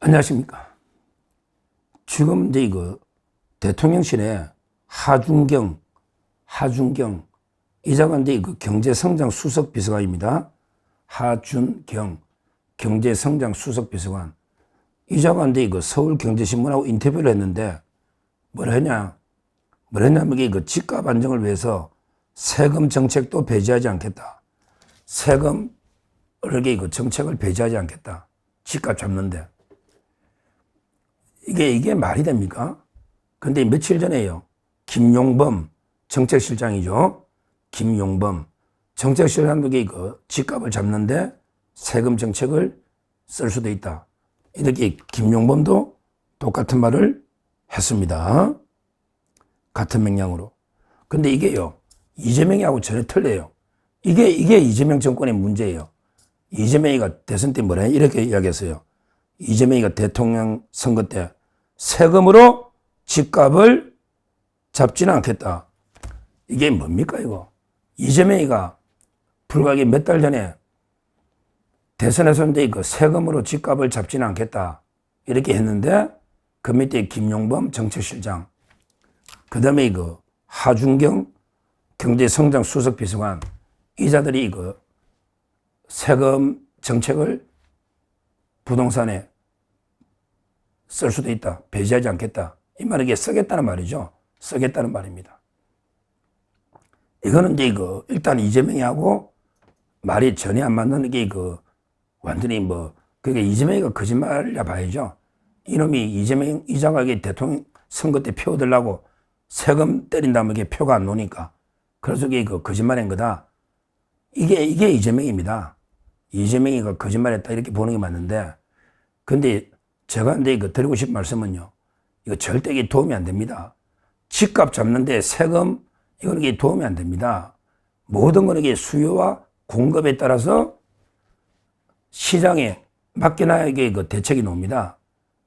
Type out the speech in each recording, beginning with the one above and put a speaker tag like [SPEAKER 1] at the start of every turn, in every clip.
[SPEAKER 1] 안녕하십니까. 지금 이제 이거 대통령실에 하준경 이자가 이제 이거 경제성장 수석 비서관입니다. 하준경 경제성장 수석 비서관. 이자가 이제 이거 서울경제신문하고 인터뷰를 했는데 뭐라냐면 이거 집값 안정을 위해서 세금 정책도 배제하지 않겠다. 세금 이거 정책을 배제하지 않겠다. 집값 잡는데. 이게 말이 됩니까? 근데 며칠 전에요. 김용범 정책실장이죠. 김용범 정책실장도 이거 집값을 잡는데 세금 정책을 쓸 수도 있다. 이렇게 김용범도 똑같은 말을 했습니다. 같은 맥락으로. 근데 이게요. 이재명이하고 전혀 틀려요. 이게 이재명 정권의 문제예요. 이재명이가 대선 때 뭐라 이렇게 이야기했어요. 이재명이가 대통령 선거 때 세금으로 집값을 잡지는 않겠다. 이게 뭡니까 이거? 이재명이가 불과 몇 달 전에 대선에서 이제 이거 세금으로 집값을 잡지는 않겠다. 이렇게 했는데 그 밑에 김용범 정책실장, 그 다음에 이거 하준경 경제성장 수석 비서관, 이자들이 이거 세금 정책을 부동산에 쓸 수도 있다. 배제하지 않겠다. 이 말은 이게 쓰겠다는 말이죠. 쓰겠다는 말입니다. 이거는 이제 이거 일단 이재명이하고 말이 전혀 안 맞는 게 이거 완전히 그게 이재명이가 거짓말이라 봐야죠. 이놈이 이자가 대통령 선거 때 표 얻으려고 세금 때린다면 이게 표가 안 나오니까. 그래서 이게 거짓말인 거다. 이게 이재명입니다. 이재명이가 거짓말했다 이렇게 보는 게 맞는데, 근데 제가 이제 이거 드리고 싶은 말씀은요, 이거 절대 이게 도움이 안 됩니다. 집값 잡는데 세금, 이거는 이게 도움이 안 됩니다. 모든 거는 이게 수요와 공급에 따라서 시장에 맡겨놔야 이게 대책이 나옵니다.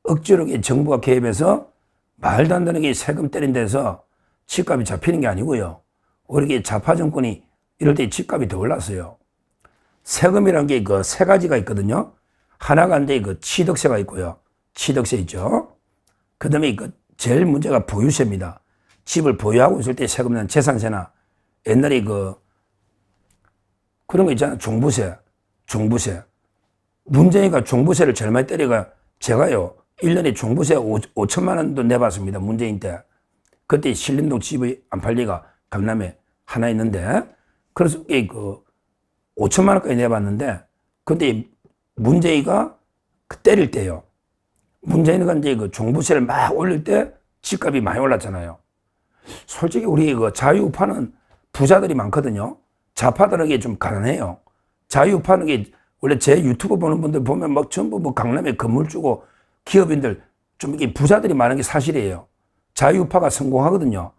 [SPEAKER 1] 억지로 정부가 개입해서 말도 안 되는 게 세금 때린 데서 집값이 잡히는 게 아니고요. 오히려 좌파 정권이 이럴 때 집값이 더 올랐어요. 세금이라는 게 세 가지가 있거든요. 하나가 이제 취득세가 있고요. 취득세 있죠. 그 다음에 제일 문제가 보유세입니다. 집을 보유하고 있을 때 세금 난 재산세나 옛날에 그런 거 있잖아요. 종부세. 문재인이가 종부세를 제일 많이 때려가 제가요. 1년에 종부세 5천만 원도 내봤습니다. 문재인 때. 그때 신림동 집이 안 팔리가 강남에 하나 있는데, 그래서 5천만 원까지 내봤는데, 근데 문재인이가 때릴 때요. 문재인이가 이제 종부세를 막 올릴 때 집값이 많이 올랐잖아요. 솔직히 우리 자유우파는 부자들이 많거든요. 좌파들은 게 좀 가난해요. 자유우파는 게 원래 제 유튜브 보는 분들 보면 전부 강남에 건물 주고 기업인들 좀 이게 부자들이 많은 게 사실이에요. 자유우파가 성공하거든요.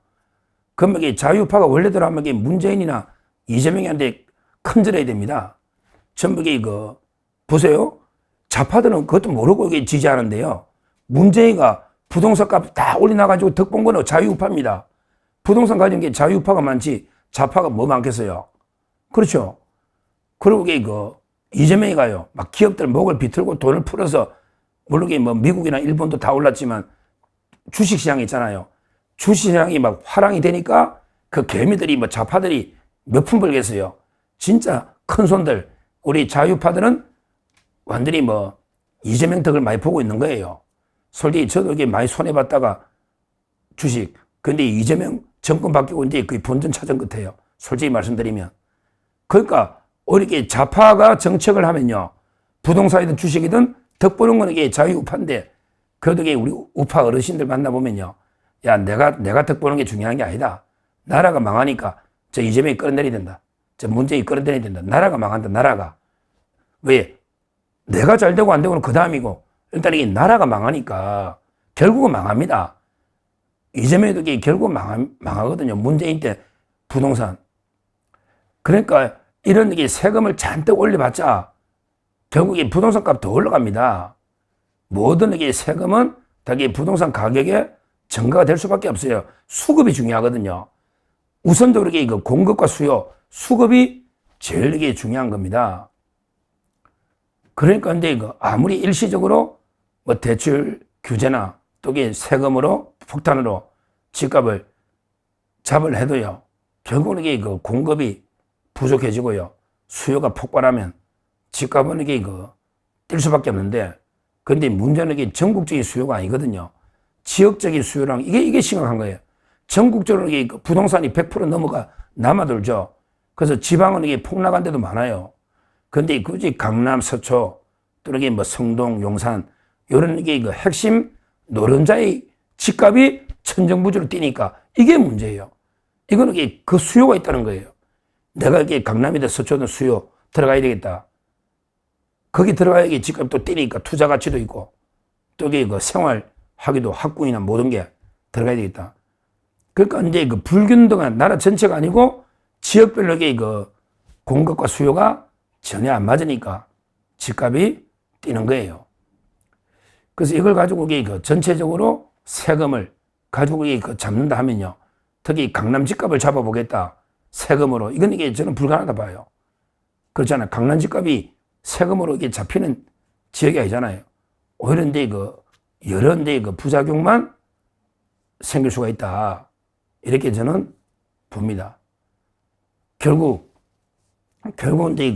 [SPEAKER 1] 그러면 이게 자유우파가 원래대로 하면 이게 문재인이나 이재명한테 큰절해야 됩니다. 전부 이게 보세요. 좌파들은 그것도 모르고 이게 지지하는데요. 문재인이가 부동산 값 다 올려놔가지고 덕본 거는 자유우파입니다. 부동산 가진 게 자유우파가 많지 좌파가 뭐 많겠어요. 그렇죠. 그리고 이게 이재명이가요. 막 기업들 목을 비틀고 돈을 풀어서 물론 이게 미국이나 일본도 다 올랐지만 주식시장이 있잖아요. 주식시장이 막 화랑이 되니까 그 개미들이 좌파들이 몇 푼 벌겠어요. 진짜 큰 손들, 우리 자유파들은 완전히 이재명 덕을 많이 보고 있는 거예요. 솔직히 저도 이게 많이 손해봤다가 주식. 근데 이재명 정권 바뀌고 이제 거의 본전 찾은 것 같아요. 솔직히 말씀드리면. 그러니까 이렇게 좌파가 정책을 하면요. 부동산이든 주식이든 덕 보는 거는 이게 자유우파인데, 그래도 이게 우리 우파 어르신들 만나보면요. 야, 내가 덕 보는 게 중요한 게 아니다. 나라가 망하니까 저 이재명이 끌어내려야 된다. 저 문재인이 끌어내려야 된다. 나라가 망한다, 나라가. 왜? 내가 잘 되고 안 되고는 그 다음이고, 일단 이게 나라가 망하니까 결국은 망합니다. 이재명도 이게 결국은 망하거든요. 문재인 때 부동산. 그러니까 이런 게 세금을 잔뜩 올려봤자 결국에 부동산 값 더 올라갑니다. 모든 게 세금은 다 부동산 가격에 증가가 될 수밖에 없어요. 수급이 중요하거든요. 우선적으로 이게 공급과 수요, 수급이 제일 이게 중요한 겁니다. 그러니까 근데 아무리 일시적으로 뭐 대출 규제나 또 세금으로 폭탄으로 집값을 잡을 해도요. 결국은 이게 그 공급이 부족해지고요. 수요가 폭발하면 집값은 이게 뛸 수밖에 없는데, 근데 문제는 이게 전국적인 수요가 아니거든요. 지역적인 수요랑 이게 심각한 거예요. 전국적으로 이게 부동산이 100% 넘어가 남아돌죠. 그래서 지방은 이게 폭락한 데도 많아요. 근데 굳이 강남, 서초, 또 이게 뭐 성동, 용산, 이런 이게 핵심 노른자의 집값이 천정부지로 뛰니까 이게 문제예요. 이거는 이게 그 수요가 있다는 거예요. 내가 이게 강남이든 서초든 수요 들어가야 되겠다. 거기 들어가야 집값이 또 뛰니까 투자 가치도 있고, 또 이게 생활하기도 학군이나 모든 게 들어가야 되겠다. 그러니까 이제 불균등한 나라 전체가 아니고 지역별로 이게 공급과 수요가 전혀 안 맞으니까 집값이 뛰는 거예요. 그래서 이걸 가지고 이게 전체적으로 세금을 가지고 이게 잡는다 하면요. 특히 강남 집값을 잡아보겠다. 세금으로. 이건 이게 저는 불가능하다 봐요. 그렇잖아요. 강남 집값이 세금으로 이게 잡히는 지역이 아니잖아요. 오히려 이제 여러 데 부작용만 생길 수가 있다. 이렇게 저는 봅니다. 결국은 이제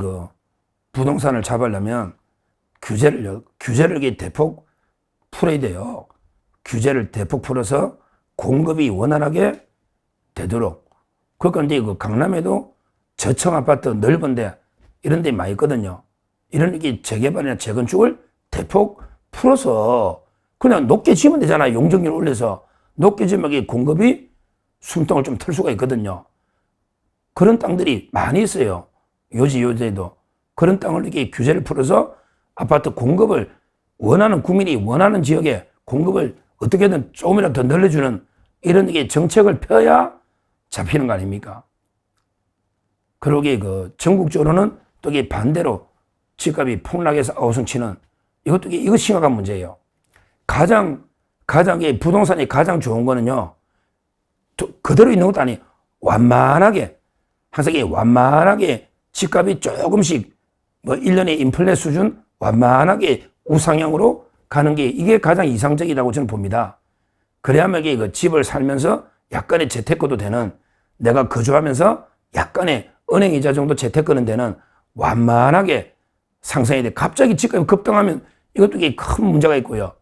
[SPEAKER 1] 부동산을 잡으려면 규제를 이게 대폭 풀어야 돼요. 규제를 대폭 풀어서 공급이 원활하게 되도록. 그러니까 이제 강남에도 저층 아파트 넓은데 이런 데 많이 있거든요. 이런 게 재개발이나 재건축을 대폭 풀어서 그냥 높게 지으면 되잖아요. 용적률 올려서 높게 지으면 공급이 숨통을 좀 틀 수가 있거든요. 그런 땅들이 많이 있어요. 요지에도. 그런 땅을 이렇게 규제를 풀어서 아파트 공급을 원하는 국민이 원하는 지역에 공급을 어떻게든 조금이라도 더 늘려주는 이런 게 정책을 펴야 잡히는 거 아닙니까? 그러게 전국적으로는 또 이게 반대로 집값이 폭락해서 아우성치는 이것도 이거 심각한 문제예요. 가장 부동산이 가장 좋은 거는요. 그대로 있는 것도 아니 완만하게 항상 완만하게 집값이 조금씩 뭐 1년의 인플레 수준 완만하게 우상향으로 가는 게 이게 가장 이상적이라고 저는 봅니다. 그래야만 이게 집을 살면서 약간의 재테크도 되는, 내가 거주하면서 약간의 은행이자 정도 재테크는 되는 완만하게 상승해야 돼. 갑자기 집값이 급등하면 이것도 큰 문제가 있고요.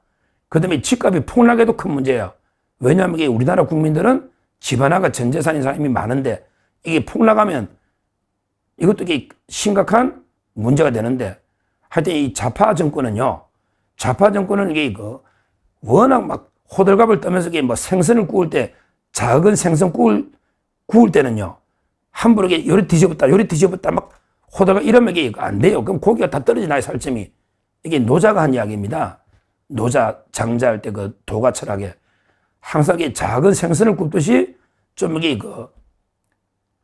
[SPEAKER 1] 그 다음에 집값이 폭락해도 큰 문제예요. 왜냐하면 이게 우리나라 국민들은 집 하나가 전 재산인 사람이 많은데 이게 폭락하면 이것도 심각한 문제가 되는데, 하여튼 이 좌파 정권은요, 이게 워낙 막 호들갑을 떠면서 이게 뭐 생선을 구울 때 작은 생선 구울 때는요, 함부로 요리 뒤집었다 막 호들갑 이러면 이게 안 돼요. 그럼 고기가 다 떨어지나요, 살점이. 이게 노자가 한 이야기입니다. 노자 장자할 때 도가 철학에 항상 작은 생선을 굽듯이 좀 이게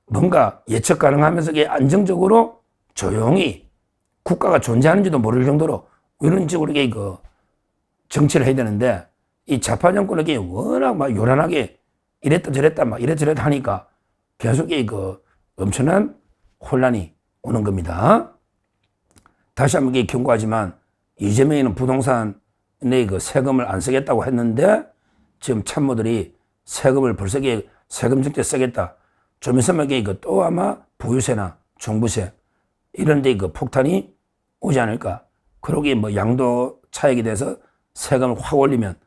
[SPEAKER 1] 뭔가 예측 가능하면서 안정적으로 조용히 국가가 존재하는지도 모를 정도로 이런 식으로 정치를 해야 되는데, 이 좌파 정권은 워낙 막 요란하게 이랬다 저랬다 막 이래저래 하니까 계속 엄청난 혼란이 오는 겁니다. 다시 한번 경고하지만 이재명이는 부동산에 세금을 안 쓰겠다고 했는데 지금 참모들이 세금을 벌써 세금 정책 쓰겠다. 좀 있으면 또 아마 보유세나 종부세 이런 데 폭탄이 오지 않을까. 그러기에 뭐 양도 차익에 대해서 세금을 확 올리면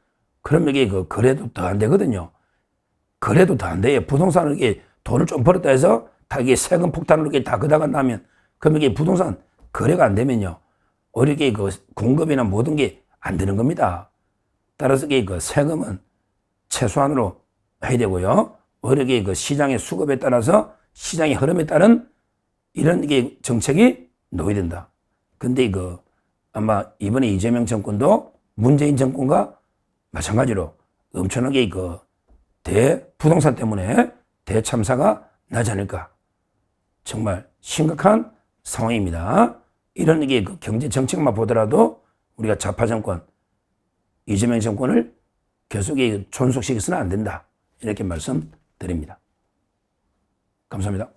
[SPEAKER 1] 그러면 거래도 더 안 되거든요. 거래도 더 안 돼요. 부동산을 돈을 좀 벌었다 해서 다 세금 폭탄으로 다 걷어가 나면 그러면 부동산 거래가 안 되면요. 오히려 공급이나 모든 게 안 되는 겁니다. 따라서 세금은 최소한으로 해야 되고요. 오히려 시장의 수급에 따라서 시장의 흐름에 따른 이런 정책이 놓여야 된다. 근데 아마 이번에 이재명 정권도 문재인 정권과 마찬가지로 엄청나게 부동산 때문에 대참사가 나지 않을까. 정말 심각한 상황입니다. 이런 경제 정책만 보더라도 우리가 좌파 정권, 이재명 정권을 계속 존속시켜서는 안 된다. 이렇게 말씀드립니다. 감사합니다.